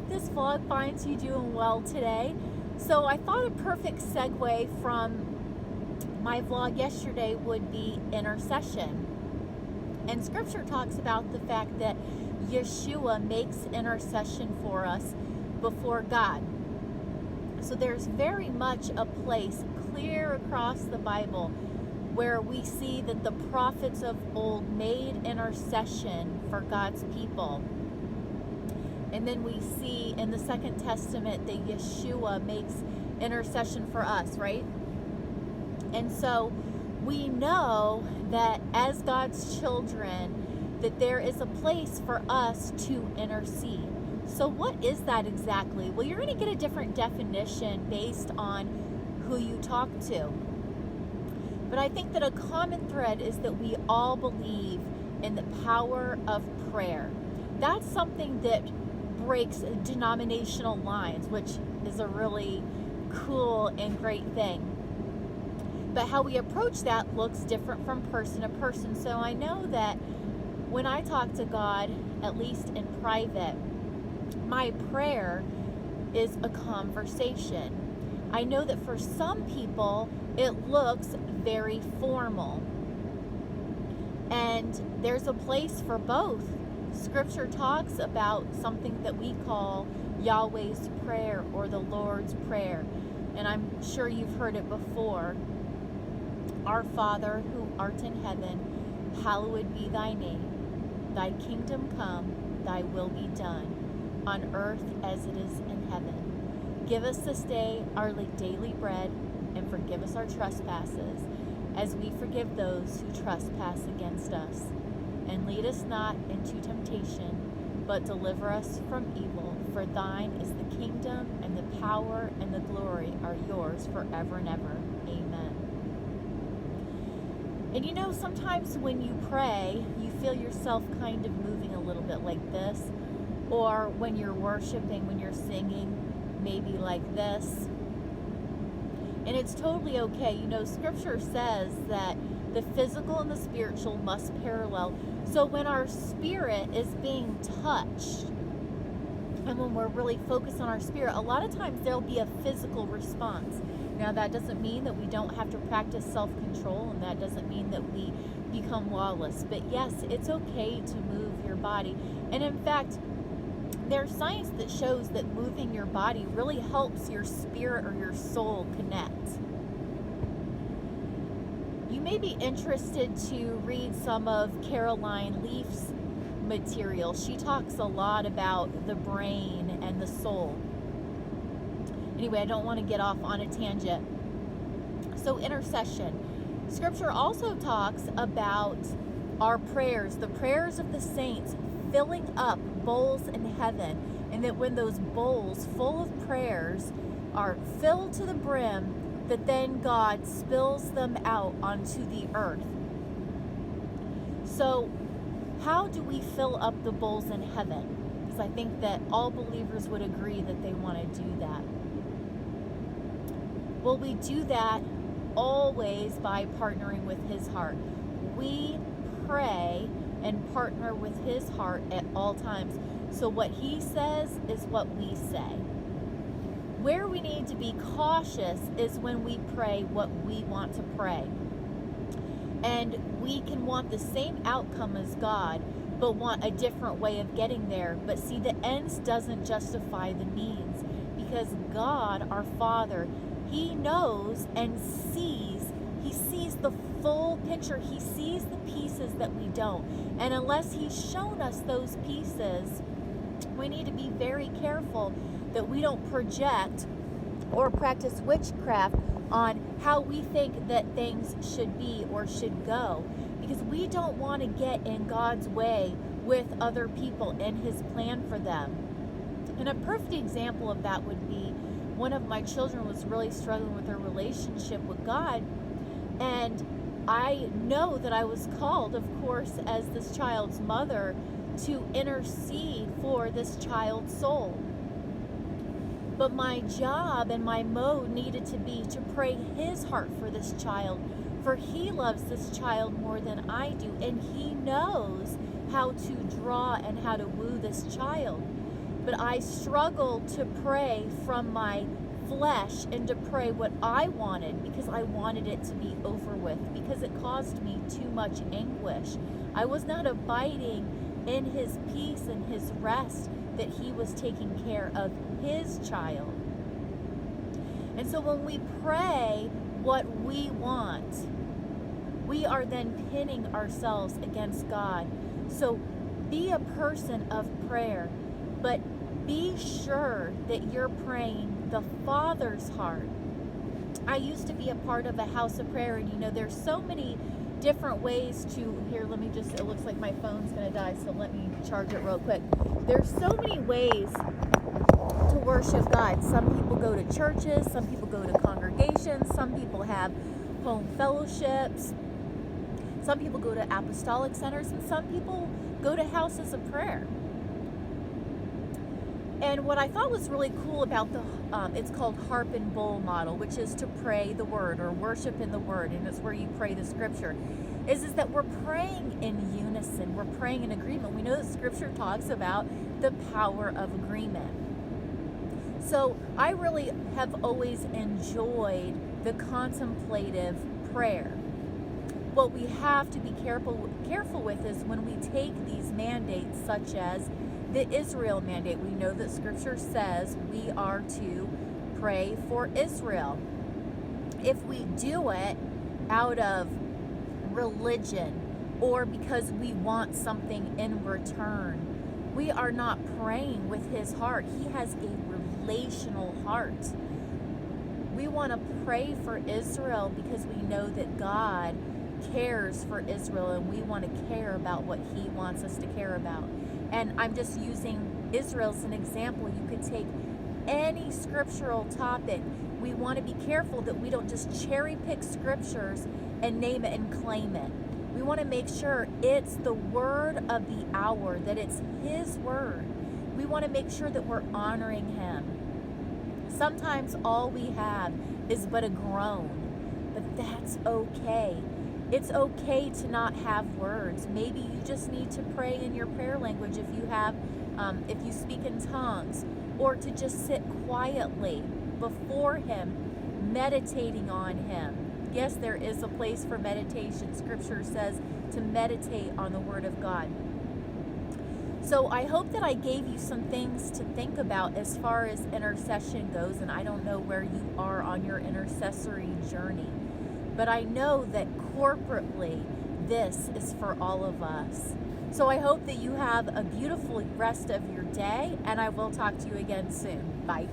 this vlog finds you doing well today. So I thought a perfect segue from my vlog yesterday would be intercession. And scripture talks about the fact that Yeshua makes intercession for us before God. So there's very much a place clear across the Bible where we see that the prophets of old made intercession for God's people. And then we see in the Second Testament that Yeshua makes intercession for us, right? And so we know that as God's children, that there is a place for us to intercede. So what is that exactly? Well, you're going to get a different definition based on who you talk to. But I think that a common thread is that we all believe in the power of prayer. That's something that breaks denominational lines, which is a really cool and great thing. But how we approach that looks different from person to person. So I know that when I talk to God, at least in private, my prayer is a conversation. I know that for some people, it looks very formal. And there's a place for both. Scripture talks about something that we call Yahweh's Prayer or the Lord's Prayer. And I'm sure you've heard it before. Our Father, who art in heaven, hallowed be thy name. Thy kingdom come, thy will be done, on earth as it is in heaven. Give us this day our daily bread, and forgive us our trespasses, as we forgive those who trespass against us. And lead us not into temptation, but deliver us from evil. For thine is the kingdom, and the power, and the glory are yours forever and ever. Amen. And you know, sometimes when you pray, you feel yourself kind of moving a little bit like this. Or when you're worshiping, when you're singing, maybe like this. And it's totally okay. You know, scripture says that the physical and the spiritual must parallel. So when our spirit is being touched, and when we're really focused on our spirit, a lot of times there'll be a physical response. Now, that doesn't mean that we don't have to practice self-control, and that doesn't mean that we become lawless. But yes, it's okay to move your body. And in fact, there's science that shows that moving your body really helps your spirit or your soul connect. You may be interested to read some of Caroline Leaf's material. She talks a lot about the brain and the soul. Anyway, I don't want to get off on a tangent. So intercession. Scripture also talks about our prayers, the prayers of the saints, filling up bowls in heaven, and that when those bowls full of prayers are filled to the brim, that then God spills them out onto the earth. So how do we fill up the bowls in heaven? Because I think that all believers would agree that they want to do that. Well, we do that always by partnering with His heart. We pray and partner with His heart at all times. So what He says is what we say. Where we need to be cautious is when we pray what we want to pray. And we can want the same outcome as God, but want a different way of getting there. But see, the ends doesn't justify the means, because God, our Father, He knows and sees. He sees the full picture. He sees the pieces that we don't. And unless He's shown us those pieces, we need to be very careful that we don't project or practice witchcraft on how we think that things should be or should go. Because we don't want to get in God's way with other people and His plan for them. And a perfect example of that would be one of my children was really struggling with her relationship with God. And I know that I was called, of course, as this child's mother, to intercede for this child's soul. But my job and my mode needed to be to pray His heart for this child, for He loves this child more than I do, and He knows how to draw and how to woo this child. but I struggled to pray from my flesh and to pray what I wanted because I wanted it to be over with, because it caused me too much anguish. I was not abiding in his peace and his rest that he was taking care of his child. And so when we pray what we want, we are then pinning ourselves against God. So be a person of prayer, but be sure that you're praying the Father's heart. I used to be a part of a house of prayer, and there's so many different ways to, here, let me just, it looks like my phone's going to die, so let me charge it real quick. There's so many ways to worship God. Some people go to churches, some people go to congregations, some people have home fellowships, some people go to apostolic centers, and some people go to houses of prayer. And what I thought was really cool about it's called harp and bowl model, which is to pray the word or worship in the word, and it's where you pray the scripture, is that we're praying in unison, we're praying in agreement. We know that scripture talks about the power of agreement. So I really have always enjoyed the contemplative prayer. What we have to be careful with is when we take these mandates, such as the Israel mandate. We know that scripture says we are to pray for Israel. If we do it out of religion or because we want something in return, we are not praying with his heart. He has a relational heart. We want to pray for Israel because we know that God cares for Israel, and we want to care about what he wants us to care about. And I'm just using Israel as an example. You could take any scriptural topic. We want to be careful that we don't just cherry pick scriptures and name it and claim it. We want to make sure it's the word of the hour, that it's his word. We want to make sure that we're honoring him. Sometimes all we have is but a groan, but that's okay. It's okay to not have words. Maybe you just need to pray in your prayer language if you speak in tongues, or to just sit quietly before him, meditating on him. Yes, there is a place for meditation. Scripture says to meditate on the word of God. So I hope that I gave you some things to think about as far as intercession goes, and I don't know where you are on your intercessory journey. But I know that corporately, this is for all of us. So I hope that you have a beautiful rest of your day, and I will talk to you again soon. Bye.